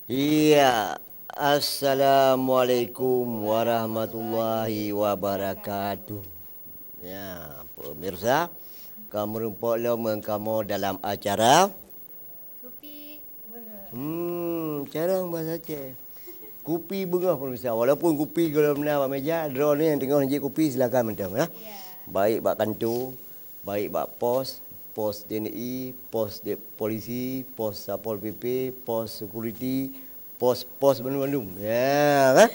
Iya, Assalamualaikum warahmatullahi wabarakatuh. Ya, pemirsa, kamu rumput lama kamu dalam acara. Kopi bunga. Carang bahasa Aceh. Kopi bunga pemirsa. Walaupun kopi kalau benar Pak Meja, draw ni yang tengah hijau kopi silakan mentang ya. Ya. Baik bak kantor, baik bak pos, pos DNI, pos polisi, pos Satpol PP, pos security, pos Bandung-Bandung. Ya kan?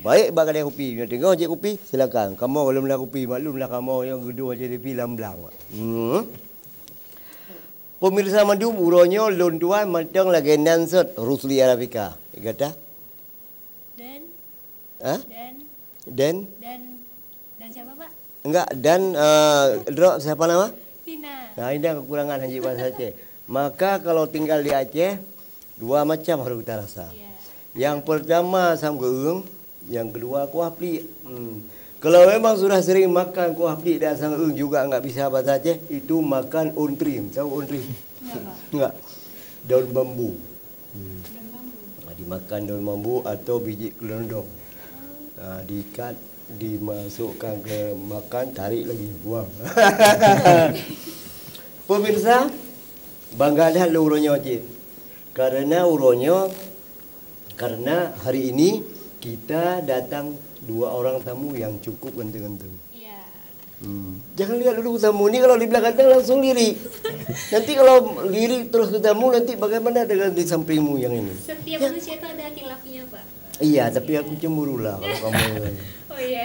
Baik bak kedai kopi. Yang tengah hijau kopi silakan. Kamu kalau benar kopi maklumlah kamu yang gedung JDP Lamblang. Pemirsa madu buronyo lon tuan matang lagi nansot Rusli Arabika. Kata? Dan Ha? dan Dan siapa Pak? enggak dan drop siapa nama? Tina. Nah, ini dah kekurangan Haji bahasa Aceh. Maka kalau tinggal di Aceh dua macam harus kita rasa. Ya. Yang pertama sam geung, yang kedua kuah pelik. Kalau memang sudah sering makan kuah pelik dan sang geung juga enggak bisa bahasa Aceh, itu makan ontrim. Tahu ontrim? Enggak Pak. Enggak. Daun bambu. Dan bambu. Dimakan daun bambu atau biji kelondong. Diikat, dimasukkan ke makan, tarik lagi, buang. Pemirsa, bangga dah lu uronyo cik. Karena hari ini kita datang dua orang tamu yang cukup ganteng-ganteng. Iya. Jangan lihat dulu tamu ni, kalau di belakang ganteng langsung lirik. Nanti kalau lirik terus ke tamu, nanti bagaimana dengan di sampingmu yang ini? Setiap manusia itu ada khilafnya Pak. Iya, tapi aku cemburu lah kalau kamu. Oh iya.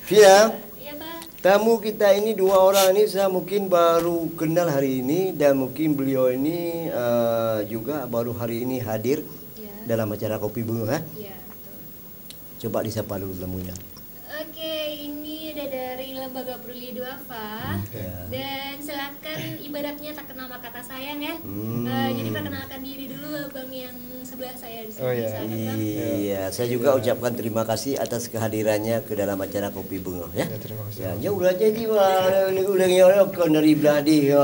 Fia, Iya Pak. tamu kita ini dua orang ini saya mungkin baru kenal hari ini dan mungkin beliau ini juga baru hari ini hadir Iya. dalam acara Kopi Bunga. Iya, betul. Coba disapa dulu tamunya. Oke, ini ada dari Lembaga Peduli Duafa. Ya. Dan silakan ibaratnya tak kenal maka tak sayang ya. Jadi perkenalkan diri dulu Bang yang sebelah saya di sini. Oh, iya. Silakan, Bang. Iya, saya juga ucapkan terima kasih atas kehadirannya ke dalam acara Kopi Bunga ya. Ya, terima kasih. Ya, jauh aja jiwa ni udah nyorok dari beladi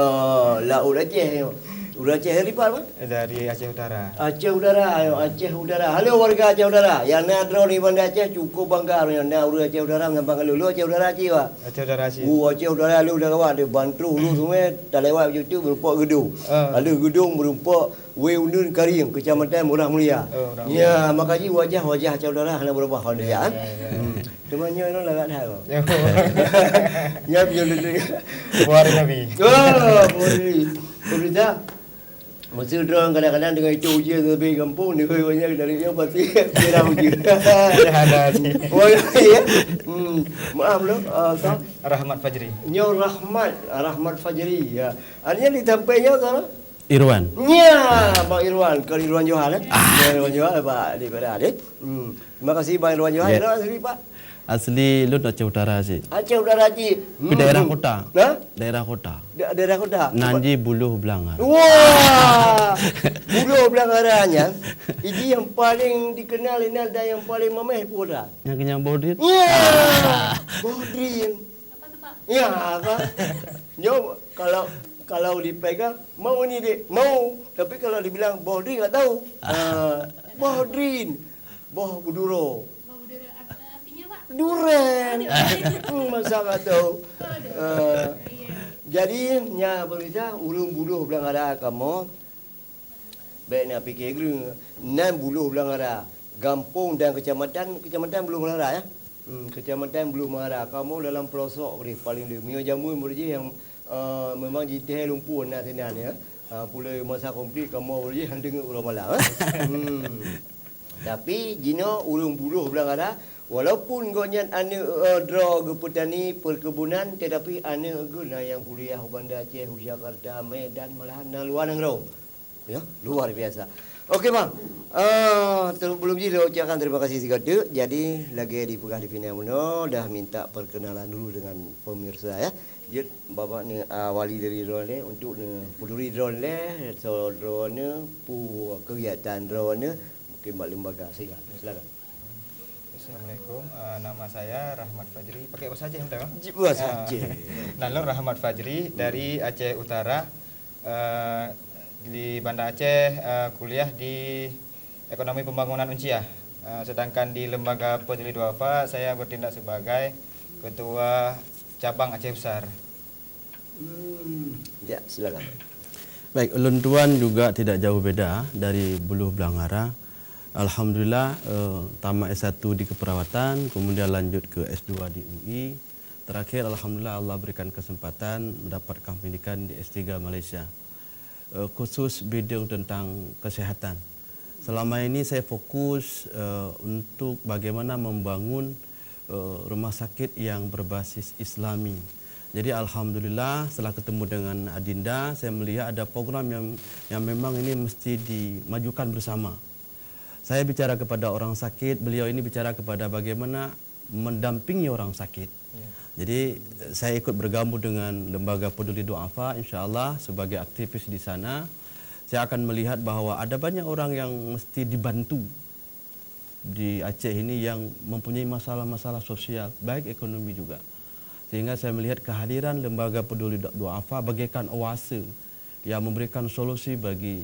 laut aja. Udah Aceh dari mana? Dari Aceh Utara. Aceh Udara, ayo Aceh Udara. Halo warga Aceh Udara. Yang nak draw ni bandar Aceh cukup bangga. Yang nak urus Aceh Udara mengampang lu Aceh Udara Aceh wa. Aceh Utara sih. Aceh Udara lu dah kawan dia bantu lu semua dah lewat YouTube berupa gedung. Ada gedung berupa Weunun Karing, Kecamatan Murah Mulia. Oh, Murah Ya, makanya wajah Aceh Udara hendak berubah dia kan. Temannya itu lah kat dah. Ya punya dulu. Buari Nabi. Oh, boleh. Boleh masa orang kadang-kadang dengan itu ujian lebih kampung ni banyak dari dia pasti kira ujian. Ada sih. Oh ya. Maaf lo, kau Rahmat Fajri. Nyo Rahmat Fajri ya. Artinya ditampainya kalau Irwan. ya, Bang Irwan, kalau Irwan Johar Irwan Johar Pak di pada adik. Terima kasih Bang Irwan Johar. Ya. Sini Pak. Asli lu Aceh Utara sih. Aceh Udara Haji. Di daerah kota. Nah? Daerah kota. Daerah kota. Nanji Buluh Belangar. Wah, bulu belakangnya. Ini yang paling dikenal ini ada yang paling memeh pula. Yang kenyang bodit. Ya, Bodrin. Apa tuh Pak? Ya, apa? Nyo kalau dipegang mau ni dek, mau. Tapi kalau dibilang Bodrin enggak tahu. Bodrin. Boh Buduro. Bau udara artinya Pak? Duren. Masa enggak tahu. Iya. Jadi nya pemirsa ulung buluh belang ada kamu. Baik nak fikir dulu. Nan buluh belang ada. Gampung dan kecamatan belum Melara ya. Kecamatan belum Melara. Kamu dalam pelosok beri paling dia. Mio jamu berje yang memang jitih lumpur nak tenan ya. Pula masa komplit kamu berje hang dengar ulang malam. Tapi jino ulung buluh belang ada. Walaupun gonyan ane draw ke petani perkebunan tetapi ane guna yang kuliah Bandar Aceh, Jakarta, Medan, malahan luar negara. Ya, luar biasa. Okey bang. Sebelum je saya ucapkan terima kasih sekali. Jadi lagi di Pegah di Finamuno dah minta perkenalan dulu dengan pemirsa ya. Jadi bapak ni wali dari drone untuk peduli drone so drone pu kegiatan drone mungkin lembaga silakan. Assalamualaikum, nama saya Rahmat Fajri. Pakai bahasa Aceh betul? Bahasa Aceh. Nama Rahmat Fajri dari Aceh Utara. Di Banda Aceh, kuliah di Ekonomi Pembangunan Unciah. Sedangkan di Lembaga Peduli Duafa saya bertindak sebagai Ketua Cabang Aceh Besar. Ya, silakan. Baik, ulun tuan juga tidak jauh beda dari Buluh Blangara. Alhamdulillah tamat S1 di keperawatan, kemudian lanjut ke S2 di UI. Terakhir alhamdulillah Allah berikan kesempatan mendapatkan pendidikan di S3 Malaysia. Khusus bidang tentang kesehatan. Selama ini saya fokus untuk bagaimana membangun rumah sakit yang berbasis Islami. Jadi alhamdulillah setelah ketemu dengan Adinda, saya melihat ada program yang memang ini mesti dimajukan bersama. Saya bicara kepada orang sakit, beliau ini bicara kepada bagaimana mendampingi orang sakit. Jadi saya ikut bergabung dengan Lembaga Peduli Duafa, insya-Allah sebagai aktivis di sana. Saya akan melihat bahwa ada banyak orang yang mesti dibantu di Aceh ini yang mempunyai masalah-masalah sosial, baik ekonomi juga. Sehingga saya melihat kehadiran Lembaga Peduli Duafa bagaikan oase yang memberikan solusi bagi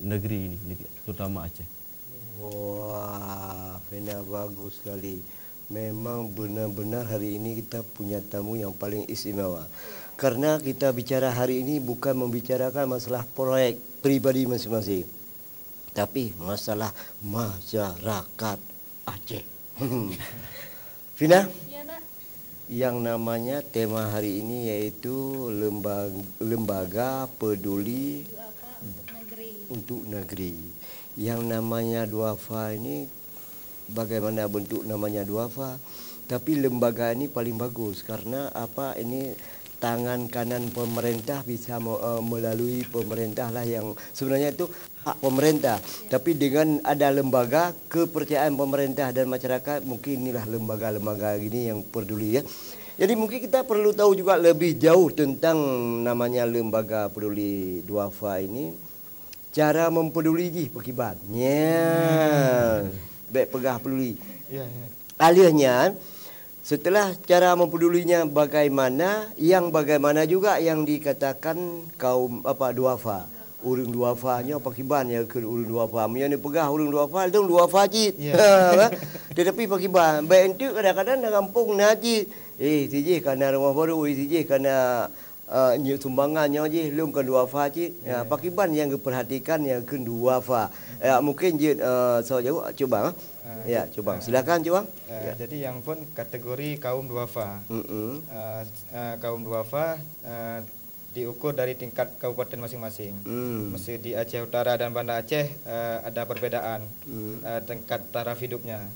negeri ini, terutama Aceh. Wah, Fina bagus sekali. Memang benar-benar hari ini kita punya tamu yang paling istimewa. Karena kita bicara hari ini bukan membicarakan masalah proyek pribadi masing-masing, tapi masalah masyarakat Aceh. Fina? Ya, Pak. Yang namanya tema hari ini yaitu Lembaga Peduli Duafa untuk negeri. untuk negeri. Yang namanya Duafa ini bagaimana bentuk namanya Duafa, tapi lembaga ini paling bagus karena apa, ini tangan kanan pemerintah bisa melalui pemerintah lah yang sebenarnya itu hak pemerintah. Tapi dengan ada lembaga, kepercayaan pemerintah dan masyarakat, mungkin inilah lembaga-lembaga gini yang peduli ya. Jadi mungkin kita perlu tahu juga lebih jauh tentang namanya Lembaga Peduli Duafa ini. Cara mempeduli ji pekibannya. Baik pegah peduli. Ya, ya. Alihnya setelah cara mempedulinya bagaimana, yang bagaimana juga yang dikatakan kaum apa Duafa. Urang Duafanya pakiban ya ke urang Duafa. Nya ni pegah urang Duafa tu Duafa cit. Ya. Tetapi pakiban baik entu kadang-kadang dalam kampung naji. Siji kana rumah baru, siji kana nyu sumbangannya je belum ke Duafa cit. Ya, pakiban yang diperhatikan yang ke Duafa. Ya, mungkin je so jauh coba. Ya, coba. Silakan coba. Jadi yang pun kategori kaum duafa. Kaum duafa diukur dari tingkat kabupaten masing-masing. Mesti di Aceh Utara dan Banda Aceh ada perbedaan tingkat taraf hidupnya.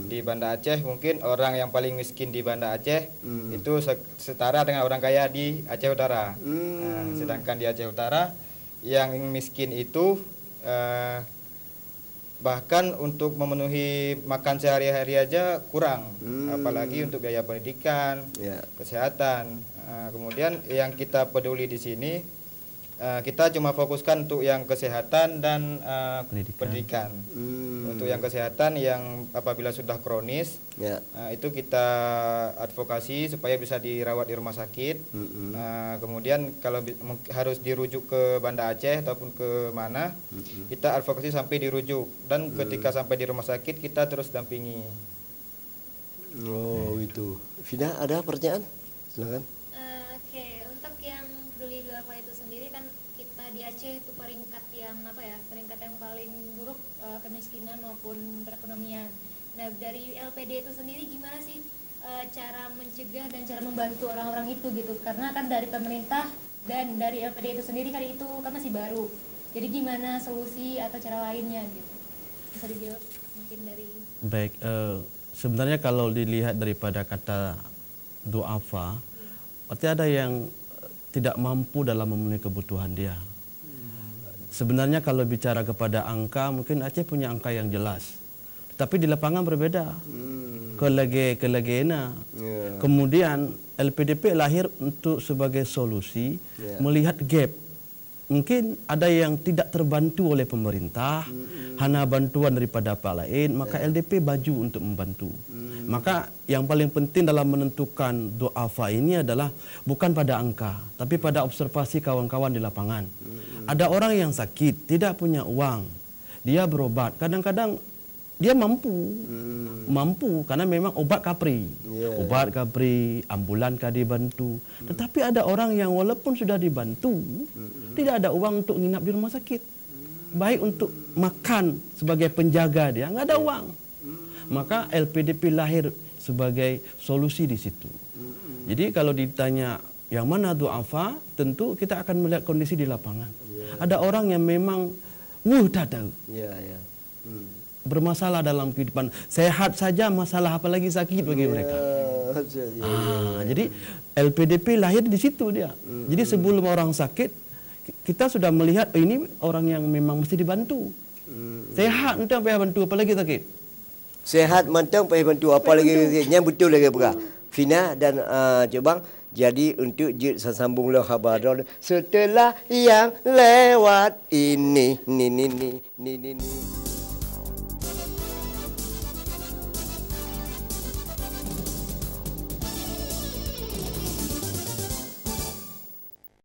Di Banda Aceh mungkin orang yang paling miskin di Banda Aceh itu setara dengan orang kaya di Aceh Utara. Sedangkan di Aceh Utara yang miskin itu bahkan untuk memenuhi makan sehari-hari aja kurang, apalagi untuk biaya pendidikan, kesehatan. Kemudian yang kita peduli di sini, kita cuma fokuskan untuk yang kesehatan dan pendidikan. Untuk yang kesehatan yang apabila sudah kronis, itu kita advokasi supaya bisa dirawat di rumah sakit. Kemudian kalau harus dirujuk ke Banda Aceh ataupun ke mana, kita advokasi sampai dirujuk. Dan ketika sampai di rumah sakit kita terus dampingi. Oh itu. Fina ada pertanyaan? Silakan. Oke, untuk yang peduli Duafa itu sendiri kan kita di Aceh itu peringkat yang apa ya? Peringkat yang paling buruk kemiskinan maupun perekonomian. Nah, dari LPD itu sendiri gimana sih cara mencegah dan cara membantu orang-orang itu gitu? Karena kan dari pemerintah dan dari LPD itu sendiri kan itu kan masih baru. Jadi gimana solusi atau cara lainnya gitu? Bisa dijawab mungkin dari. Baik, sebenarnya kalau dilihat daripada kata duafa, arti ada yang tidak mampu dalam memenuhi kebutuhan dia. Sebenarnya kalau bicara kepada angka, mungkin Aceh punya angka yang jelas. Tapi di lapangan berbeda. Kelege-kelegena. Kemudian LPDP lahir untuk sebagai solusi melihat gap. Mungkin ada yang tidak terbantu oleh pemerintah, hanya bantuan daripada apa lain, maka LDP baju untuk membantu. Maka yang paling penting dalam menentukan duafa ini adalah bukan pada angka, tapi pada observasi kawan-kawan di lapangan. Ada orang yang sakit, tidak punya uang. dia berobat. Kadang-kadang dia mampu karena memang obat kapri. Obat kapri, ambulan kah dibantu. Tetapi ada orang yang walaupun sudah dibantu, tidak ada uang untuk nginap di rumah sakit. Baik untuk makan sebagai penjaga dia, nggak ada uang. Maka LPDP lahir sebagai solusi di situ. Jadi kalau ditanya yang mana du'afa, tentu kita akan melihat kondisi di lapangan. Ada orang yang memang tak tahu. Bermasalah dalam kehidupan. Sehat saja masalah, apalagi sakit bagi mereka. Jadi LPDP lahir di situ dia. Jadi sebelum orang sakit, kita sudah melihat ini orang yang memang mesti dibantu. Sehat nanti payah bantu, apalagi sakit. Sehat mantap payah bantu, apalagi sakit. Yang betul lagi Pak Fina dan Cik Bang. Jadi untuk sambunglah khabar setelah yang lewat ini.